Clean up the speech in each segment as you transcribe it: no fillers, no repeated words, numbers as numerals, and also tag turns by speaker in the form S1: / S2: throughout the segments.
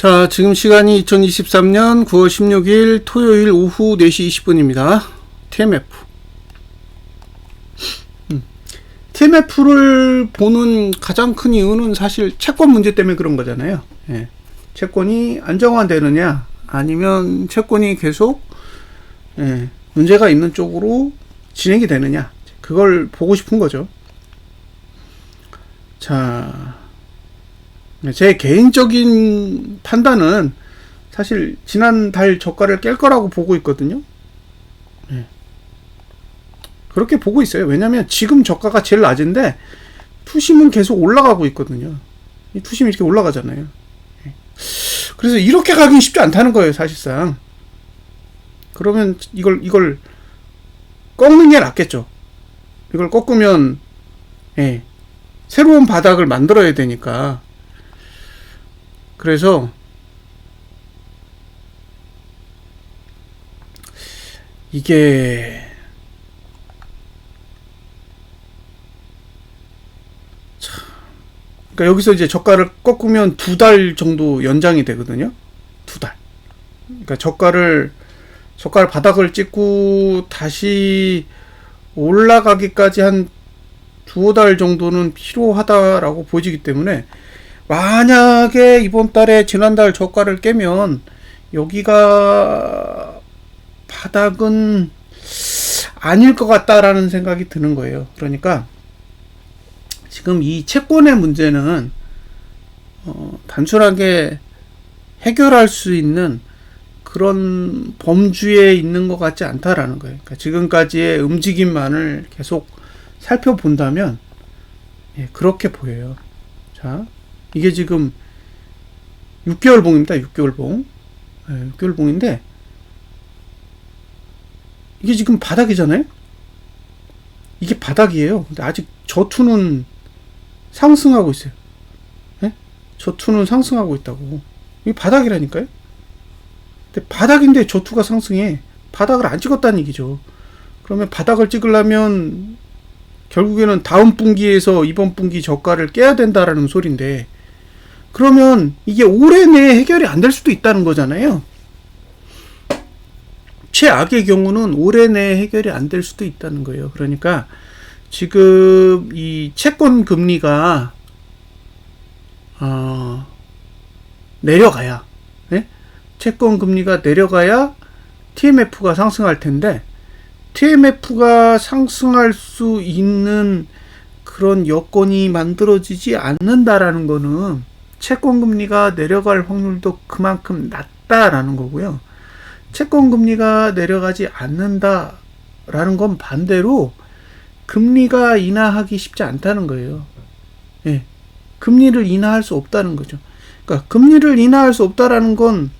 S1: 자, 지금 시간이 2023년 9월 16일 토요일 오후 4시 20분입니다. TMF. TMF를 보는 가장 큰 이유는 사실 채권 문제 때문에 그런 거잖아요. 예. 채권이 안정화되느냐, 아니면 채권이 계속 문제가 있는 쪽으로 진행이 되느냐, 그걸 보고 싶은 거죠. 자, 제 개인적인 판단은 사실 지난달 저가를 깰 거라고 보고 있거든요. 그렇게 보고 있어요. 왜냐면 지금 저가가 제일 낮은데 투심은 계속 올라가고 있거든요. 이 투심이 이렇게 올라가잖아요. 그래서 이렇게 가긴 쉽지 않다는 거예요, 사실상. 그러면 이걸 꺾는 게 낫겠죠. 이걸 꺾으면 새로운 바닥을 만들어야 되니까. 그래서 이게 그러니까 여기서 이제 저가를 꺾으면 2달 정도 연장이 되거든요. 2달. 그러니까 저가를 바닥을 찍고 다시 올라가기까지 한 2-5달 정도는 필요하다라고 보여지기 때문에, 만약에 이번 달에 지난달 저가를 깨면 여기가 바닥은 아닐 것 같다라는 생각이 드는 거예요. 그러니까 지금 이 채권의 문제는 단순하게 해결할 수 있는 그런 범주에 있는 것 같지 않다라는 거예요. 그러니까 지금까지의 움직임만을 계속 살펴본다면 그렇게 보여요. 자, 이게 지금 6개월 봉입니다. 6개월 봉. 6개월 봉인데 이게 지금 바닥이잖아요. 이게 바닥이에요. 근데 아직 저투는 상승하고 있어요. 저투는 상승하고 있다고. 이게 바닥이라니까요. 근데 바닥인데 저투가 상승해. 바닥을 안 찍었다는 얘기죠. 그러면 바닥을 찍으려면 결국에는 다음 분기에서 이번 분기 저가를 깨야 된다라는 소린데, 그러면 이게 올해 내에 해결이 안 될 수도 있다는 거잖아요. 최악의 경우는 올해 내에 해결이 안 될 수도 있다는 거예요. 그러니까 지금 이 채권 금리가 내려가야, 채권 금리가 내려가야 TMF가 상승할 텐데, TMF가 상승할 수 있는 그런 여건이 만들어지지 않는다라는 거는 채권 금리가 내려갈 확률도 그만큼 낮다라는 거고요. 채권 금리가 내려가지 않는다라는 건 반대로 금리가 인하하기 쉽지 않다는 거예요. 금리를 인하할 수 없다는 거죠. 그러니까 금리를 인하할 수 없다라는 건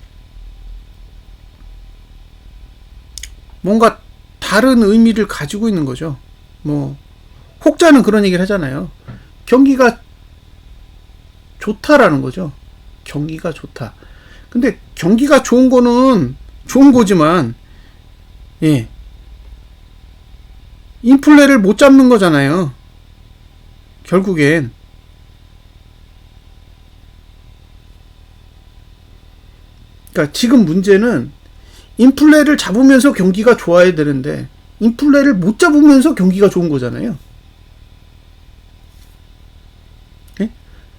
S1: 뭔가 다른 의미를 가지고 있는 거죠. 뭐 혹자는 그런 얘기를 하잖아요. 경기가 좋다라는 거죠. 경기가 좋다. 근데 경기가 좋은 거는 좋은 거지만 인플레를 못 잡는 거잖아요. 결국엔. 그러니까 지금 문제는 인플레를 잡으면서 경기가 좋아야 되는데 인플레를 못 잡으면서 경기가 좋은 거잖아요.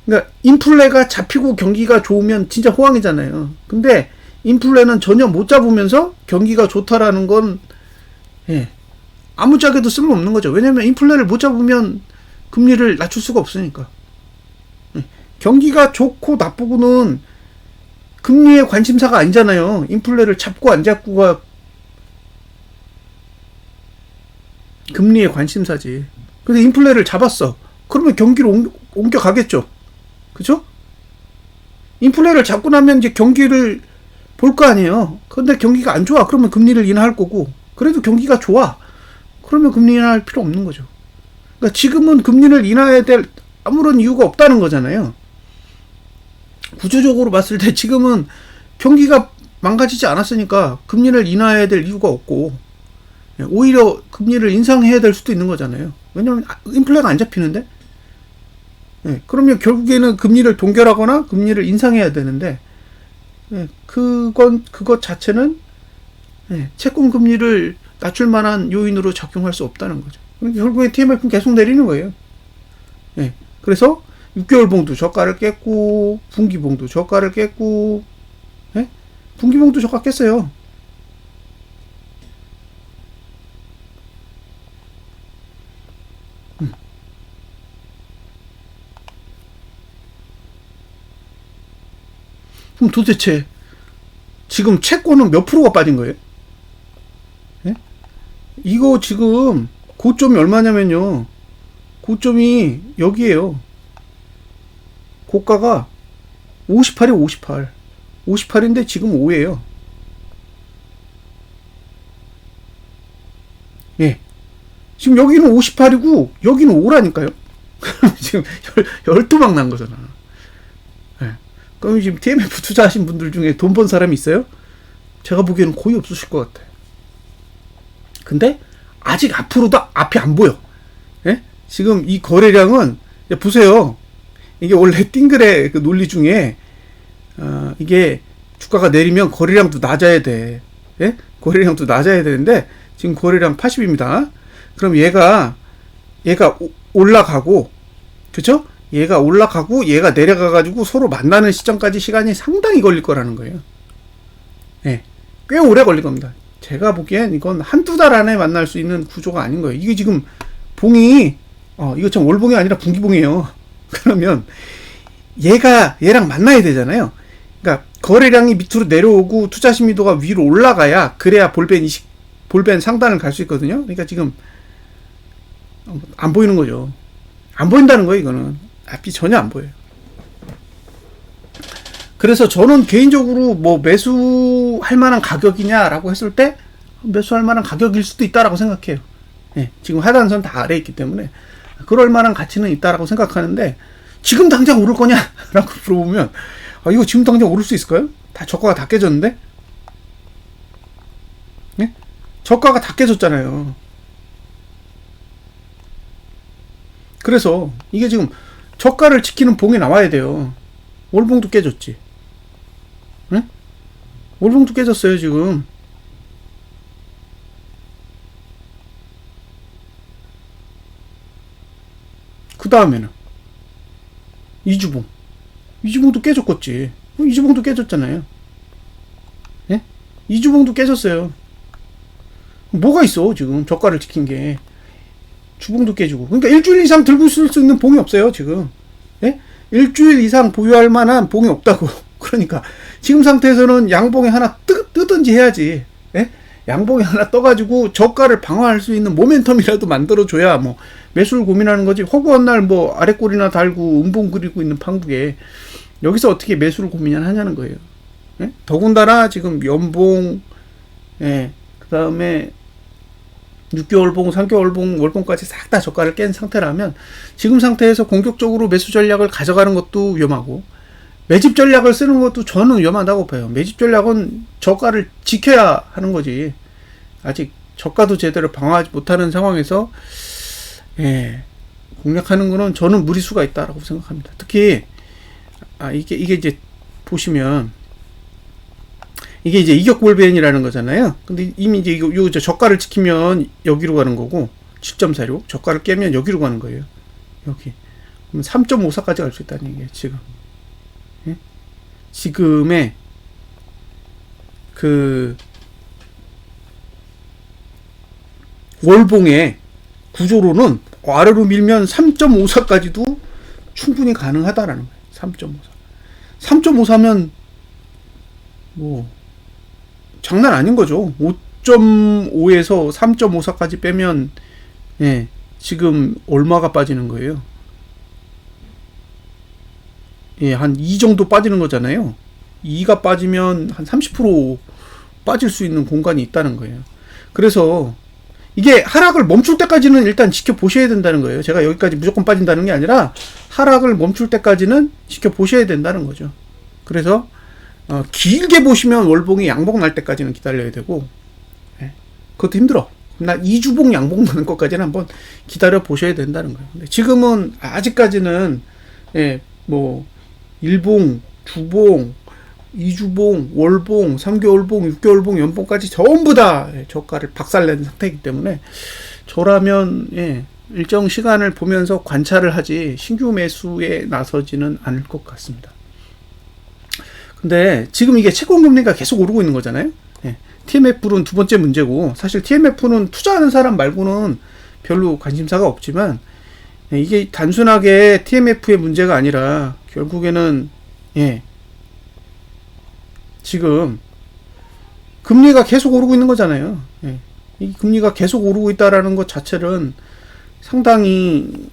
S1: 그러니까 인플레가 잡히고 경기가 좋으면 진짜 호황이잖아요. 근데 인플레는 전혀 못 잡으면서 경기가 좋다라는 건 아무짝에도 쓸모없는 거죠. 왜냐면 인플레를 못 잡으면 금리를 낮출 수가 없으니까. 경기가 좋고 나쁘고는 금리의 관심사가 아니잖아요. 인플레를 잡고 안 잡고가 금리의 관심사지. 근데 인플레를 잡았어. 그러면 경기로 옮겨가겠죠. 그죠? 인플레를 잡고 나면 이제 경기를 볼 거 아니에요. 근데 경기가 안 좋아. 그러면 금리를 인하할 거고. 그래도 경기가 좋아. 그러면 금리 인하할 필요 없는 거죠. 그러니까 지금은 금리를 인하해야 될 아무런 이유가 없다는 거잖아요. 구조적으로 봤을 때 지금은 경기가 망가지지 않았으니까 금리를 인하해야 될 이유가 없고, 오히려 금리를 인상해야 될 수도 있는 거잖아요. 왜냐하면 인플레가 안 잡히는데. 그러면 결국에는 금리를 동결하거나 금리를 인상해야 되는데 예, 그것 자체는 예, 채권 금리를 낮출 만한 요인으로 작용할 수 없다는 거죠. 그러니까 결국에 TMF는 계속 내리는 거예요. 예, 그래서 6개월 봉도 저가를 깼고 분기봉도 저가를 깼고 예? 분기봉도 저가 깼어요. 그럼 도대체 지금 채권은 몇 프로가 빠진 거예요? 예? 이거 지금 고점이 얼마냐면요. 고점이 여기에요. 고가가 58이에요, 58. 58인데 지금 5예요. 예. 지금 여기는 58이고 여기는 5라니까요. 지금 12방 난 거잖아. 예. 그럼 지금 TMF 투자하신 분들 중에 돈 번 사람이 있어요? 제가 보기에는 거의 없으실 것 같아. 근데 아직 앞으로도 앞이 안 보여. 예? 지금 이 거래량은 보세요. 이게 원래 띵글의 그 논리 중에 이게 주가가 내리면 거래량도 낮아야 돼. 예? 거래량도 낮아야 되는데 지금 거래량 80입니다. 그럼 얘가 올라가고 그쵸? 얘가 올라가고 얘가 내려가 가지고 서로 만나는 시점까지 시간이 상당히 걸릴 거라는 거예요. 예. 꽤 오래 걸릴 겁니다. 제가 보기엔 이건 한두 달 안에 만날 수 있는 구조가 아닌 거예요. 이게 지금 봉이 이거 참 월봉이 아니라 분기봉이에요. 그러면 얘랑 만나야 되잖아요. 그러니까 거래량이 밑으로 내려오고 투자 심리도가 위로 올라가야 그래야 볼벤 상단을 갈 수 있거든요. 그러니까 지금 안 보이는 거죠. 안 보인다는 거예요. 이거는 앞이 전혀 안 보여요. 그래서 저는 개인적으로 뭐 매수할 만한 가격이냐라고 했을 때 매수할 만한 가격일 수도 있다라고 생각해요. 예, 지금 하단선 다 아래에 있기 때문에 그럴 만한 가치는 있다라고 생각하는데 지금 당장 오를 거냐라고 물어보면 이거 지금 당장 오를 수 있을까요? 다 저가가 다 깨졌는데? 예? 저가가 다 깨졌잖아요. 그래서 이게 지금 저가를 지키는 봉이 나와야 돼요. 월봉도 깨졌지. 예? 월봉도 깨졌어요 지금. 그 다음에는 이주봉도 깨졌겠지. 이주봉도 깨졌잖아요. 예? 이주봉도 깨졌어요. 뭐가 있어 지금 저가를 지킨 게. 주봉도 깨지고. 그러니까 일주일 이상 들고 있을 수 있는 봉이 없어요 지금. 예? 일주일 이상 보유할 만한 봉이 없다고. 그러니까 지금 상태에서는 양봉이 하나 뜨든지 해야지. 예? 양봉이 하나 떠가지고 저가를 방어할 수 있는 모멘텀이라도 만들어줘야 뭐 매수를 고민하는 거지. 허구한 날 뭐 아래꼬리나 달고 음봉 그리고 있는 판국에 여기서 어떻게 매수를 고민하냐는 거예요. 예? 더군다나 지금 연봉, 예, 그 다음에 6개월봉, 3개월봉, 월봉까지 싹 다 저가를 깬 상태라면 지금 상태에서 공격적으로 매수 전략을 가져가는 것도 위험하고 매집 전략을 쓰는 것도 저는 위험하다고 봐요. 매집 전략은 저가를 지켜야 하는 거지. 아직 저가도 제대로 방어하지 못하는 상황에서 예, 공략하는 거는 저는 무리수가 있다라고 생각합니다. 특히 이게 이제 보시면 이게 이제 이격볼벤이라는 거잖아요. 근데 이미 이제 요 저가를 지키면 여기로 가는 거고 7.46 저가를 깨면 여기로 가는 거예요. 여기. 그럼 3.54까지 갈 수 있다는 얘기예요. 지금. 예? 지금의 그 월봉의 구조로는 아래로 밀면 3.54까지도 충분히 가능하다라는 거예요. 3.54. 3.54면 뭐 장난 아닌 거죠. 5.5에서 3.54까지 빼면 예, 지금 얼마가 빠지는 거예요? 예, 한 2 정도 빠지는 거잖아요. 2가 빠지면 한 30% 빠질 수 있는 공간이 있다는 거예요. 그래서 이게 하락을 멈출 때까지는 일단 지켜보셔야 된다는 거예요. 제가 여기까지 무조건 빠진다는 게 아니라 하락을 멈출 때까지는 지켜보셔야 된다는 거죠. 그래서 길게 보시면 월봉이 양봉 날 때까지는 기다려야 되고 예, 그것도 힘들어. 나 2주봉 양봉 나는 것까지는 한번 기다려 보셔야 된다는 거예요. 근데 지금은 아직까지는 예, 뭐 1봉, 주봉, 2주봉, 월봉, 3개월봉, 6개월봉, 연봉까지 전부 다 저가를 박살낸 상태이기 때문에 저라면 일정 시간을 보면서 관찰을 하지 신규 매수에 나서지는 않을 것 같습니다. 근데 지금 이게 채권금리가 계속 오르고 있는 거잖아요. TMF는 두 번째 문제고, 사실 TMF는 투자하는 사람 말고는 별로 관심사가 없지만, 이게 단순하게 TMF의 문제가 아니라 결국에는 지금 금리가 계속 오르고 있는 거잖아요. 이 금리가 계속 오르고 있다라는 것 자체는 상당히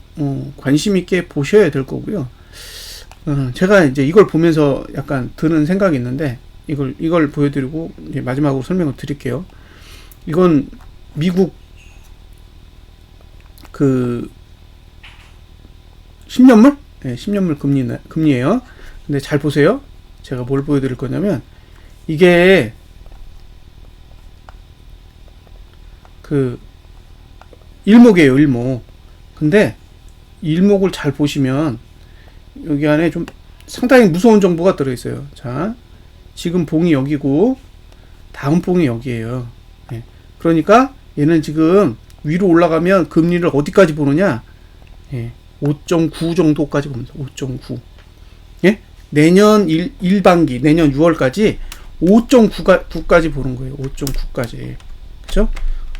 S1: 관심 있게 보셔야 될 거고요. 제가 이제 이걸 보면서 약간 드는 생각이 있는데, 이걸 보여드리고 이제 마지막으로 설명을 드릴게요. 이건 미국 그 10년물? 10년물 금리예요. 근데 잘 보세요. 제가 뭘 보여드릴 거냐면, 이게 그 일목이에요, 일목. 근데 일목을 잘 보시면 여기 안에 좀 상당히 무서운 정보가 들어있어요. 자, 지금 봉이 여기고 다음 봉이 여기에요. 그러니까 얘는 지금 위로 올라가면 금리를 어디까지 보느냐? 5.9 정도까지 봅니다. 5.9. 내년 1반기, 내년 6월까지 5.9까지 보는 거예요. 5.9까지. 그죠?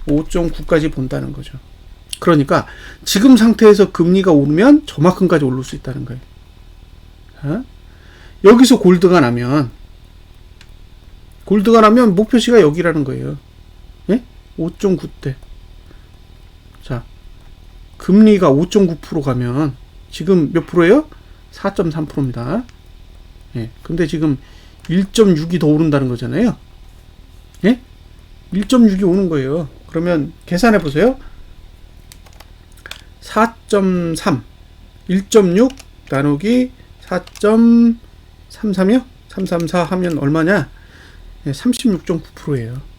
S1: 5.9까지 본다는 거죠. 그러니까 지금 상태에서 금리가 오르면 저만큼까지 오를 수 있다는 거예요. 자, 여기서 골드가 나면 목표시가 여기라는 거예요. 5.9대. 자, 금리가 5.9% 가면 지금 몇 프로예요? 4.3%입니다. 근데 지금 1.6이 더 오른다는 거잖아요. 1.6이 오는 거예요. 그러면 계산해 보세요. 4.3 1.6 나누기 4.33이요? 334 하면 얼마냐? 36.9%예요.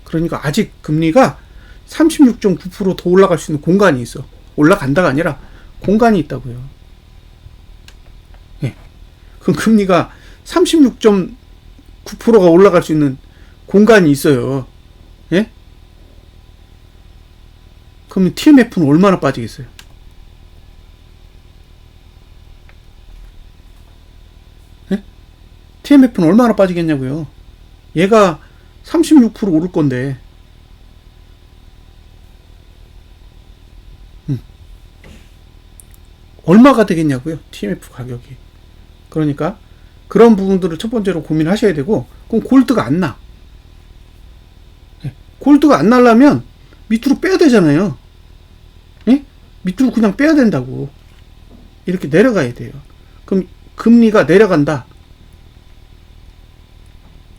S1: 그러니까 아직 금리가 36.9% 더 올라갈 수 있는 공간이 있어. 올라간다가 아니라 공간이 있다고요. 그럼 금리가 36.9%가 올라갈 수 있는 공간이 있어요. 그럼 TMF는 얼마나 빠지겠어요? TMF는 얼마나 빠지겠냐고요. 얘가 36% 오를 건데, 얼마가 되겠냐고요, TMF 가격이. 그러니까 그런 부분들을 첫 번째로 고민을 하셔야 되고, 그럼 골드가 안 나. 골드가 안 나려면 밑으로 빼야 되잖아요. 밑으로 그냥 빼야 된다고. 이렇게 내려가야 돼요. 그럼 금리가 내려간다.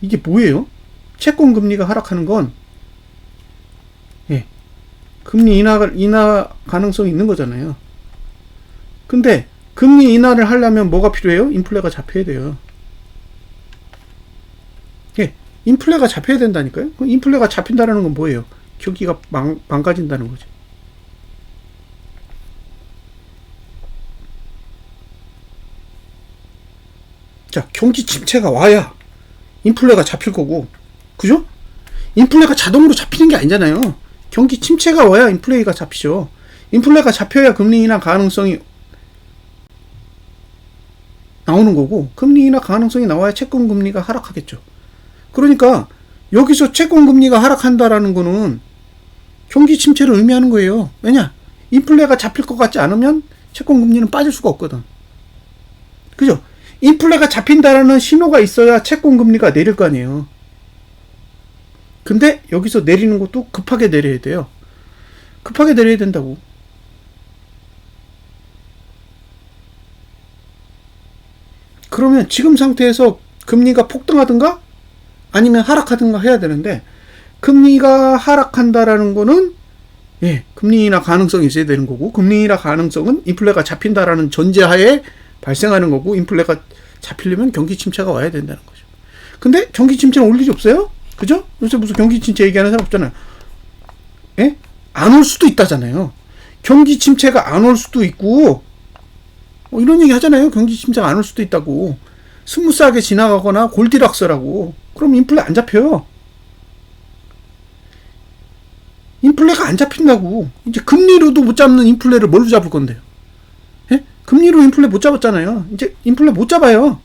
S1: 이게 뭐예요? 채권 금리가 하락하는 건 금리 인하 가능성이 있는 거잖아요. 근데 금리 인하를 하려면 뭐가 필요해요? 인플레가 잡혀야 돼요. 인플레가 잡혀야 된다니까요. 그럼 인플레가 잡힌다는 건 뭐예요? 경기가 망가진다는 거죠. 자, 경기 침체가 와야 인플레가 잡힐 거고, 그죠? 인플레가 자동으로 잡히는 게 아니잖아요. 경기 침체가 와야 인플레가 잡히죠. 인플레가 잡혀야 금리 인하 가능성이 나오는 거고, 금리 인하 가능성이 나와야 채권 금리가 하락하겠죠. 그러니까 여기서 채권 금리가 하락한다라는 거는 경기 침체를 의미하는 거예요. 왜냐? 인플레가 잡힐 것 같지 않으면 채권 금리는 빠질 수가 없거든. 그죠? 인플레가 잡힌다라는 신호가 있어야 채권 금리가 내릴 거 아니에요. 근데 여기서 내리는 것도 급하게 내려야 돼요. 급하게 내려야 된다고. 그러면 지금 상태에서 금리가 폭등하든가 아니면 하락하든가 해야 되는데, 금리가 하락한다라는 거는 금리 인하 가능성이 있어야 되는 거고, 금리 인하 가능성은 인플레가 잡힌다라는 전제하에 발생하는 거고, 인플레가 잡히려면 경기 침체가 와야 된다는 거죠. 근데 경기 침체는 올 일이 없어요? 그죠? 요새 무슨 경기 침체 얘기하는 사람 없잖아요. 안 올 수도 있다잖아요. 경기 침체가 안 올 수도 있고, 이런 얘기 하잖아요. 경기 침체가 안 올 수도 있다고. 스무스하게 지나가거나 골디락스라고. 그럼 인플레 안 잡혀요. 인플레가 안 잡힌다고. 이제 금리로도 못 잡는 인플레를 뭘로 잡을 건데요? 예? 금리로 인플레 못 잡았잖아요. 이제 인플레 못 잡아요.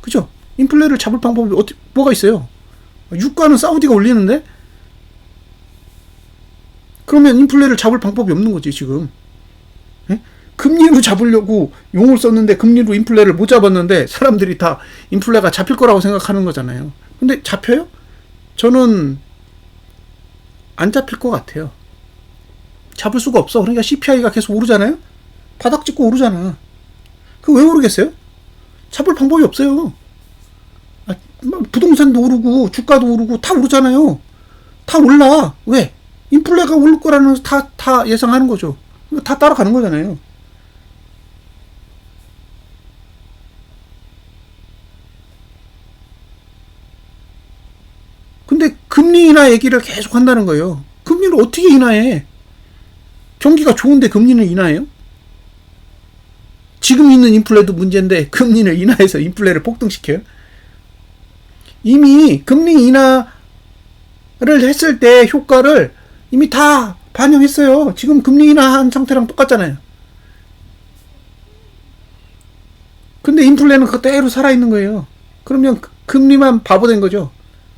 S1: 그죠? 인플레를 잡을 방법이 뭐가 있어요? 유가는 사우디가 올리는데? 그러면 인플레를 잡을 방법이 없는 거지, 지금. 예? 금리로 잡으려고 용을 썼는데 금리로 인플레를 못 잡았는데 사람들이 다 인플레가 잡힐 거라고 생각하는 거잖아요. 근데 잡혀요? 저는 안 잡힐 것 같아요. 잡을 수가 없어. 그러니까 CPI가 계속 오르잖아요? 바닥 찍고 오르잖아. 그거 왜 오르겠어요? 잡을 방법이 없어요. 부동산도 오르고 주가도 오르고 다 오르잖아요. 다 올라. 왜? 인플레가 오를 거라는 다 예상하는 거죠. 다 따라가는 거잖아요. 근데 금리 인하 얘기를 계속 한다는 거예요. 금리를 어떻게 인하해? 경기가 좋은데 금리는 인하해요? 지금 있는 인플레도 문제인데 금리를 인하해서 인플레를 폭등시켜요? 이미 금리 인하를 했을 때 효과를 이미 다 반영했어요. 지금 금리 인하한 상태랑 똑같잖아요. 근데 인플레는 그대로 살아있는 거예요. 그러면 금리만 바보된 거죠.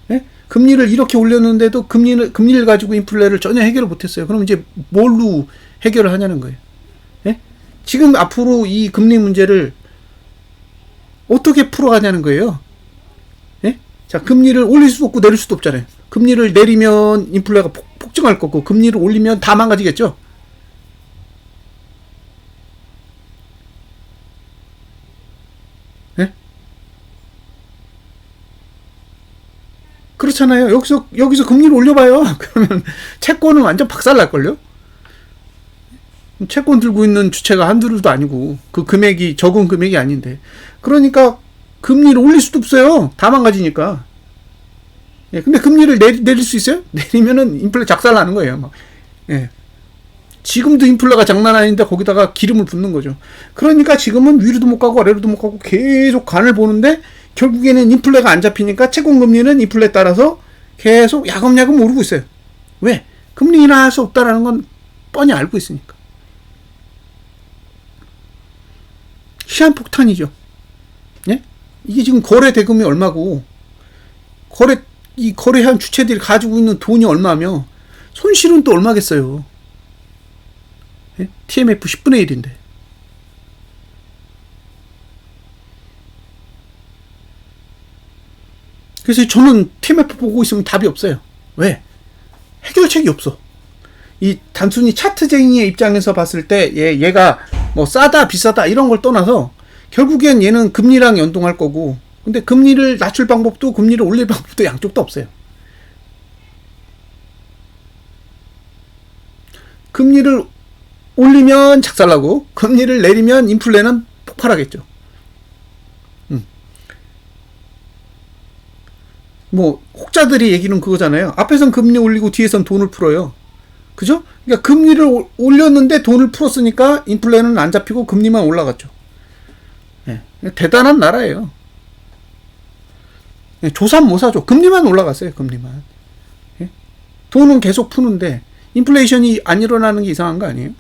S1: 예? 금리를 이렇게 올렸는데도 금리를 가지고 인플레를 전혀 해결을 못했어요. 그럼 이제 뭘로 해결을 하냐는 거예요. 예? 지금 앞으로 이 금리 문제를 어떻게 풀어가냐는 거예요. 예? 자, 금리를 올릴 수도 없고 내릴 수도 없잖아요. 금리를 내리면 인플레가 폭증할 거고 금리를 올리면 다 망가지겠죠. 예? 그렇잖아요. 여기서 금리를 올려봐요. 그러면 채권은 완전 박살날걸요? 채권 들고 있는 주체가 한둘도 아니고 그 금액이 적은 금액이 아닌데. 그러니까 금리를 올릴 수도 없어요. 다 망가지니까. 예, 근데 금리를 내릴 수 있어요? 내리면은 인플레 작살나는 거예요. 막. 예. 지금도 인플레가 장난 아닌데 거기다가 기름을 붓는 거죠. 그러니까 지금은 위로도 못 가고 아래로도 못 가고 계속 간을 보는데 결국에는 인플레가 안 잡히니까 채권금리는 인플레에 따라서 계속 야금야금 오르고 있어요. 왜? 금리 인하할 수 없다라는 건 뻔히 알고 있으니까. 시한폭탄이죠. 예? 이게 지금 거래 대금이 얼마고 이 거래한 주체들이 가지고 있는 돈이 얼마며 손실은 또 얼마겠어요. 예? TMF 10분의 1인데. 그래서 저는 TMF 보고 있으면 답이 없어요. 왜? 해결책이 없어. 이 단순히 차트쟁이의 입장에서 봤을 때 얘가 뭐 싸다 비싸다 이런 걸 떠나서 결국엔 얘는 금리랑 연동할 거고, 근데 금리를 낮출 방법도 금리를 올릴 방법도 양쪽도 없어요. 금리를 올리면 작살나고 금리를 내리면 인플레는 폭발하겠죠. 뭐 혹자들이 얘기는 그거잖아요. 앞에선 금리 올리고 뒤에선 돈을 풀어요. 그죠? 그러니까 금리를 올렸는데 돈을 풀었으니까 인플레는 안 잡히고 금리만 올라갔죠. 예, 대단한 나라예요. 예, 조삼 모사죠. 금리만 올라갔어요. 금리만. 예? 돈은 계속 푸는데 인플레이션이 안 일어나는 게 이상한 거 아니에요?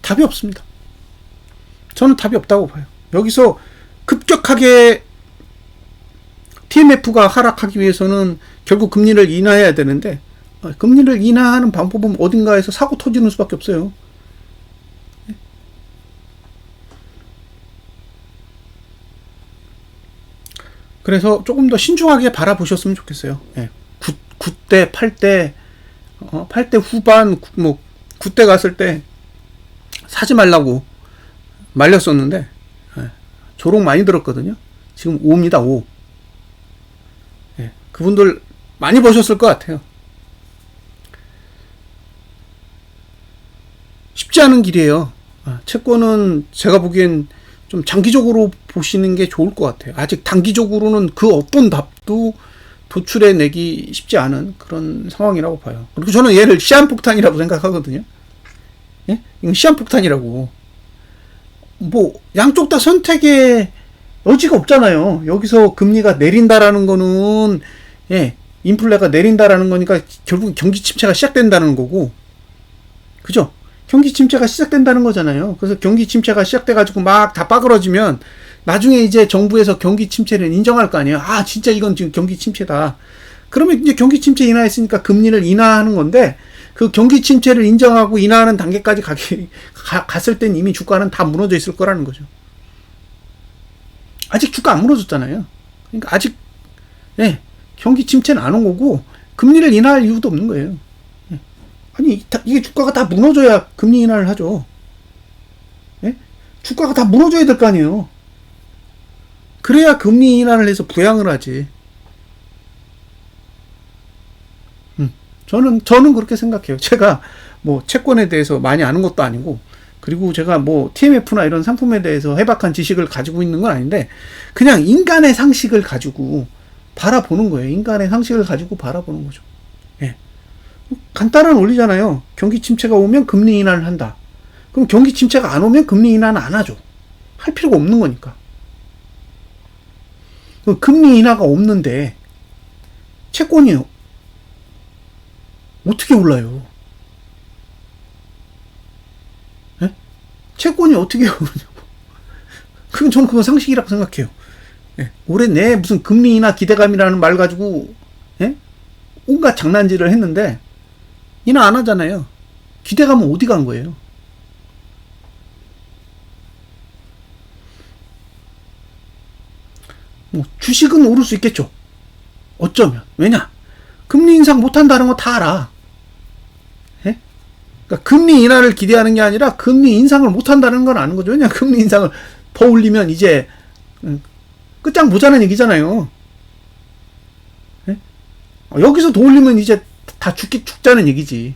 S1: 답이 없습니다. 저는 답이 없다고 봐요. 여기서 급격하게 TMF가 하락하기 위해서는 결국 금리를 인하해야 되는데, 금리를 인하하는 방법은 어딘가에서 사고 터지는 수밖에 없어요. 그래서 조금 더 신중하게 바라보셨으면 좋겠어요. 9대, 8대, 8대 후반, 뭐 9대 갔을 때 사지 말라고 말렸었는데 조롱 많이 들었거든요. 지금 5입니다. 5. 그분들 많이 보셨을 것 같아요. 쉽지 않은 길이에요. 채권은 제가 보기엔 좀 장기적으로 보시는 게 좋을 것 같아요. 아직 단기적으로는 그 어떤 답도 도출해 내기 쉽지 않은 그런 상황이라고 봐요. 그리고 저는 얘를 시한폭탄이라고 생각하거든요. 예? 이건 시한폭탄이라고. 뭐 양쪽 다 선택의 여지가 없잖아요. 여기서 금리가 내린다라는 거는 예, 인플레가 내린다라는 거니까 결국 경기 침체가 시작된다는 거고, 그죠? 경기 침체가 시작된다는 거잖아요. 그래서 경기 침체가 시작돼가지고 막 다 빠그러지면 나중에 이제 정부에서 경기 침체를 인정할 거 아니에요. 아, 진짜 이건 지금 경기 침체다. 그러면 이제 경기 침체 인하했으니까 금리를 인하하는 건데, 그 경기 침체를 인정하고 인하하는 단계까지 갔을 땐 이미 주가는 다 무너져 있을 거라는 거죠. 아직 주가 안 무너졌잖아요. 그러니까 아직 예, 경기 침체는 안 온 거고 금리를 인하할 이유도 없는 거예요. 예. 아니 이게 주가가 다 무너져야 금리 인하를 하죠. 예? 주가가 다 무너져야 될 거 아니에요. 그래야 금리 인하를 해서 부양을 하지. 저는 그렇게 생각해요. 제가 뭐 채권에 대해서 많이 아는 것도 아니고, 그리고 제가 뭐 TMF나 이런 상품에 대해서 해박한 지식을 가지고 있는 건 아닌데, 그냥 인간의 상식을 가지고 바라보는 거예요. 인간의 상식을 가지고 바라보는 거죠. 예. 간단한 원리잖아요. 경기 침체가 오면 금리 인하를 한다. 그럼 경기 침체가 안 오면 금리 인하는 안 하죠. 할 필요가 없는 거니까. 금리 인하가 없는데 채권이 어떻게 올라요? 예? 채권이 어떻게 오르냐고. 저는 그건 상식이라고 생각해요. 예? 올해 내 무슨 금리 인하 기대감이라는 말 가지고 예? 온갖 장난질을 했는데 인하 안 하잖아요. 기대감은 어디 간 거예요? 뭐 주식은 오를 수 있겠죠. 어쩌면. 왜냐? 금리 인상 못한다는 거 다 알아. 예? 그러니까 금리 인하를 기대하는 게 아니라 금리 인상을 못한다는 건 아는 거죠. 왜냐? 금리 인상을 더 올리면 이제 끝장보자는 얘기잖아요. 예? 여기서 더 올리면 이제 다 죽자는 얘기지.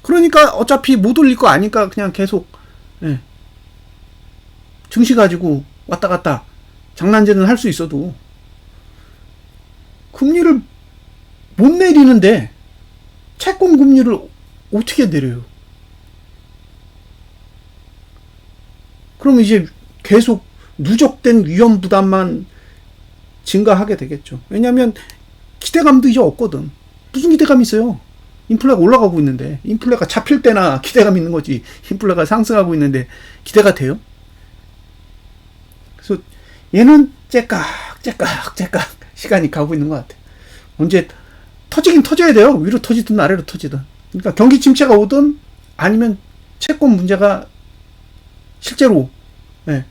S1: 그러니까 어차피 못 올릴 거 아니까 그냥 계속 예. 증시 가지고 왔다 갔다 장난질은 할 수 있어도 금리를 못 내리는데 채권 금리를 어떻게 내려요? 그럼 이제 계속 누적된 위험 부담만 증가하게 되겠죠. 왜냐하면 기대감도 이제 없거든. 무슨 기대감이 있어요? 인플레가 올라가고 있는데. 인플레가 잡힐 때나 기대감 있는 거지. 인플레가 상승하고 있는데 기대가 돼요? 그래서 얘는 째깍 시간이 가고 있는 것 같아. 언제 터지긴 터져야 돼요. 위로 터지든 아래로 터지든. 그러니까 경기 침체가 오든 아니면 채권 문제가 실제로 예,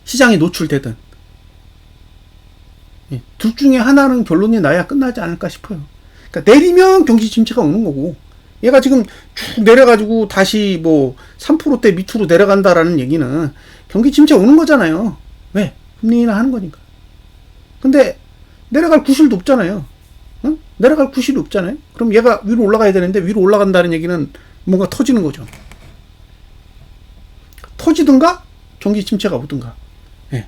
S1: 시장에 노출되든 예, 둘 중에 하나는 결론이 나야 끝나지 않을까 싶어요. 그러니까 내리면 경기 침체가 오는 거고, 얘가 지금 쭉 내려가지고 다시 뭐 3%대 밑으로 내려간다라는 얘기는 경기 침체 오는 거잖아요. 왜? 금리 인하 하는 거니까. 근데 내려갈 구실도 없잖아요. 응? 내려갈 구실이 없잖아요. 그럼 얘가 위로 올라가야 되는데 위로 올라간다는 얘기는 뭔가 터지는 거죠. 터지든가 경기 침체가 오든가. 예.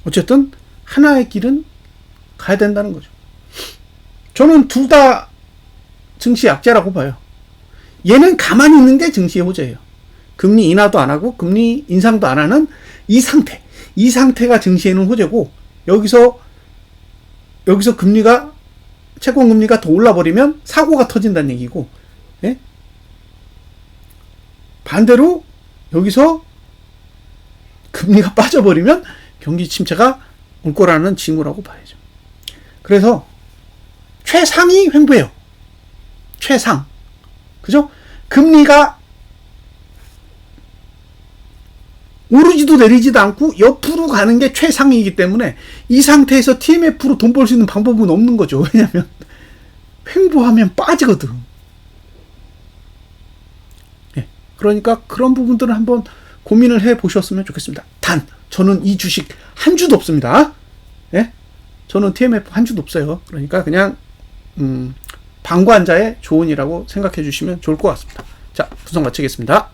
S1: 어쨌든 하나의 길은 가야 된다는 거죠. 저는 둘 다 증시 약재라고 봐요. 얘는 가만히 있는 게 증시의 호재예요. 금리 인하도 안 하고 금리 인상도 안 하는 이 상태가 증시에는 호재고, 여기서 금리가 채권 금리가 더 올라버리면 사고가 터진다는 얘기고, 예? 반대로 여기서 금리가 빠져버리면 경기 침체가 올 거라는 징후라고 봐야죠. 그래서 최상이 횡보예요. 최상. 그죠? 금리가 오르지도 내리지도 않고 옆으로 가는 게 최상이기 때문에 이 상태에서 TMF로 돈 벌 수 있는 방법은 없는 거죠. 왜냐면 횡보하면 빠지거든. 예. 그러니까 그런 부분들은 한번 고민을 해 보셨으면 좋겠습니다. 단 저는 이 주식 한 주도 없습니다. 예? 저는 TMF 한 주도 없어요. 그러니까 그냥 방관자의 조언이라고 생각해 주시면 좋을 것 같습니다. 자, 분석 마치겠습니다.